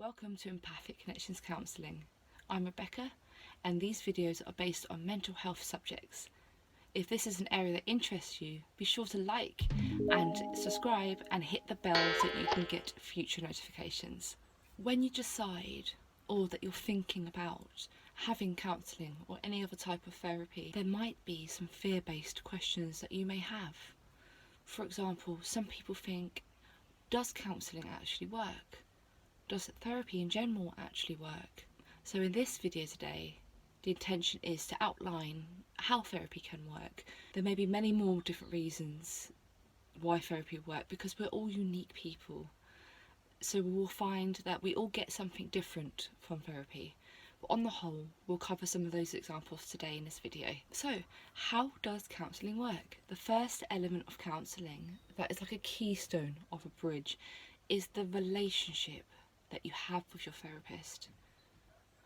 Welcome to Empathic Connections Counselling. I'm Rebecca, and these videos are based on mental health subjects. If this is an area that interests you, be sure to like and subscribe and hit the bell so that you can get future notifications. When you decide or that you're thinking about having counselling or any other type of therapy, there might be some fear-based questions that you may have. For example, some people think, does counselling actually work? Does therapy in general actually work? So in this video today, the intention is to outline how therapy can work. There may be many more different reasons why therapy works because we're all unique people. So we will find that we all get something different from therapy. But on the whole, we'll cover some of those examples today in this video. So, how does counselling work? The first element of counselling, that is like a keystone of a bridge, is the relationship that you have with your therapist.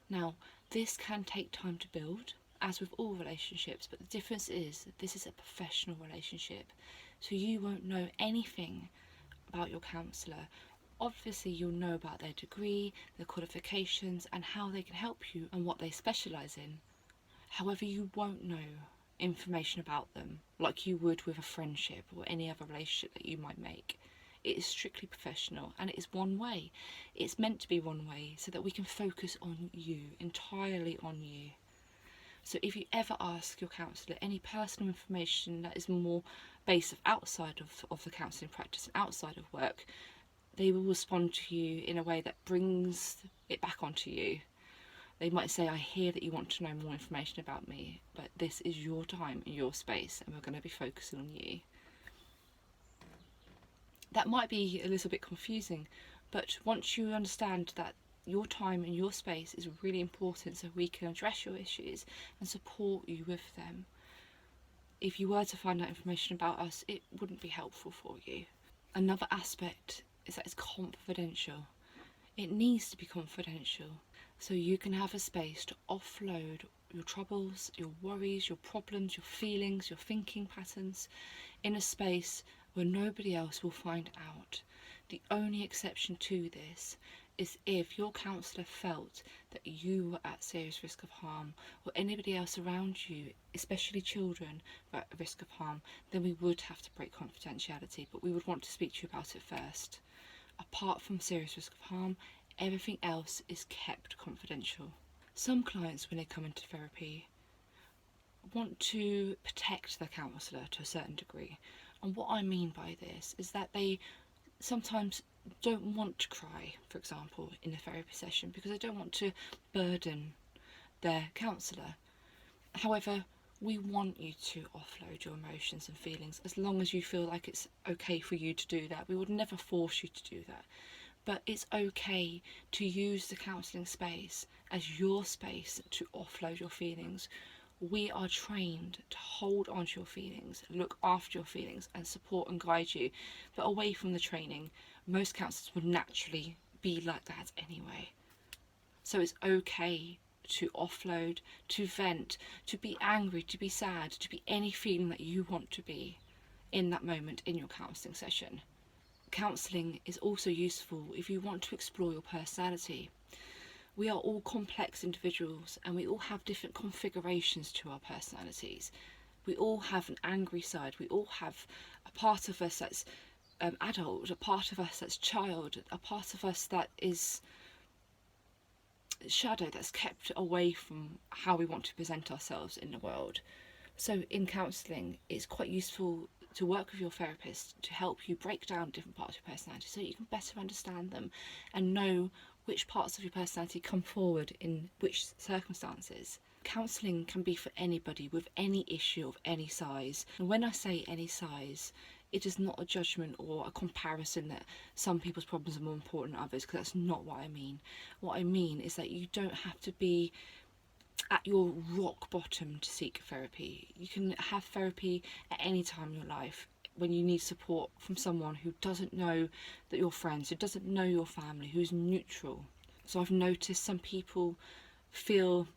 Now, this can take time to build, as with all relationships, but the difference is that this is a professional relationship. So you won't know anything about your counsellor. Obviously, you'll know about their degree, their qualifications, and how they can help you and what they specialise in. However, you won't know information about them like you would with a friendship or any other relationship that you might make. It is strictly professional and it is one way. It's meant to be one way so that we can focus on you, entirely on you. So if you ever ask your counsellor any personal information that is more based outside of the counselling practice and outside of work, they will respond to you in a way that brings it back onto you. They might say, I hear that you want to know more information about me, but this is your time and your space and we're going to be focusing on you. That might be a little bit confusing, but once you understand that your time and your space is really important so we can address your issues and support you with them, if you were to find out information about us, it wouldn't be helpful for you. Another aspect is that it's confidential. It needs to be confidential so you can have a space to offload your troubles, your worries, your problems, your feelings, your thinking patterns in a space where nobody else will find out. The only exception to this is if your counsellor felt that you were at serious risk of harm or anybody else around you, especially children, were at risk of harm, then we would have to break confidentiality, but we would want to speak to you about it first. Apart from serious risk of harm, everything else is kept confidential. Some clients, when they come into therapy, want to protect their counsellor to a certain degree. And what I mean by this is that they sometimes don't want to cry, for example, in a therapy session because they don't want to burden their counsellor. However, we want you to offload your emotions and feelings as long as you feel like it's okay for you to do that. We would never force you to do that. But it's okay to use the counselling space as your space to offload your feelings. We are trained to hold on to your feelings, look after your feelings and support and guide you. But away from the training, most counsellors would naturally be like that anyway. So it's okay to offload, to vent, to be angry, to be sad, to be any feeling that you want to be in that moment in your counselling session. Counselling is also useful if you want to explore your personality. We are all complex individuals and we all have different configurations to our personalities. We all have an angry side, we all have a part of us that's adult, a part of us that's child, a part of us that is shadow, that's kept away from how we want to present ourselves in the world. So in counselling, it's quite useful to work with your therapist to help you break down different parts of your personality so you can better understand them and know which parts of your personality come forward in which circumstances. Counselling can be for anybody with any issue of any size. And when I say any size, it is not a judgment or a comparison that some people's problems are more important than others, because that's not what I mean. What I mean is that you don't have to be at your rock bottom to seek therapy. You can have therapy at any time in your life when you need support from someone who doesn't know that you're friends, who doesn't know your family, who's neutral. So I've noticed some people feel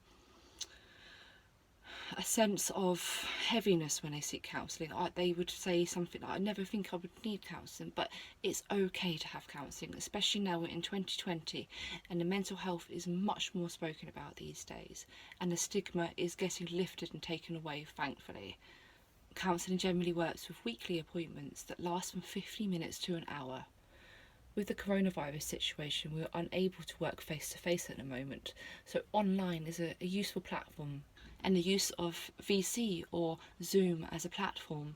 a sense of heaviness when they seek counselling. They would say something like, I never think I would need counselling, but it's okay to have counselling, especially now we're in 2020 and the mental health is much more spoken about these days and the stigma is getting lifted and taken away, thankfully. Counselling generally works with weekly appointments that last from 50 minutes to an hour. With the coronavirus situation, we're unable to work face to face at the moment, so online is a useful platform, and the use of VC or Zoom as a platform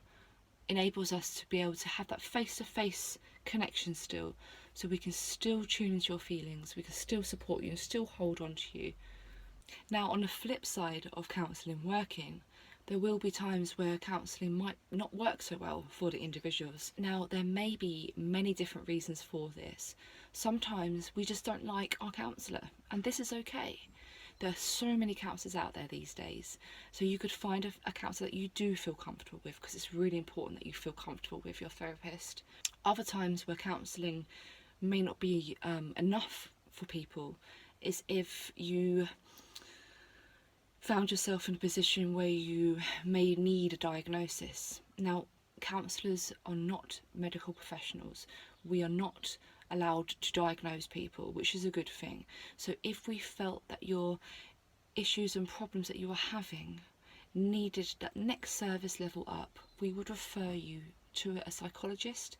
enables us to be able to have that face to face connection still, so we can still tune into your feelings, we can still support you and still hold on to you. Now, on the flip side of counselling working, there will be times where counselling might not work so well for the individuals. Now, there may be many different reasons for this. Sometimes we just don't like our counsellor, and this is okay. There are so many counsellors out there these days, so you could find a counsellor that you do feel comfortable with, because it's really important that you feel comfortable with your therapist. Other times where counselling may not be enough for people is if you found yourself in a position where you may need a diagnosis. Now, counsellors are not medical professionals. We are not allowed to diagnose people, which is a good thing. So if we felt that your issues and problems that you were having needed that next service level up, we would refer you to a psychologist,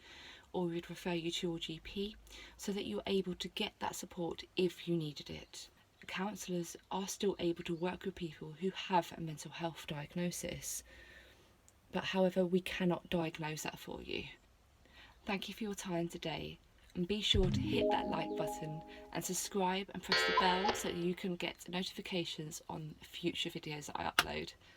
or we would refer you to your GP, so that you're able to get that support if you needed it. Counsellors are still able to work with people who have a mental health diagnosis, but however, we cannot diagnose that for you. Thank you for your time today, and be sure to hit that like button and subscribe and press the bell so that you can get notifications on future videos that I upload.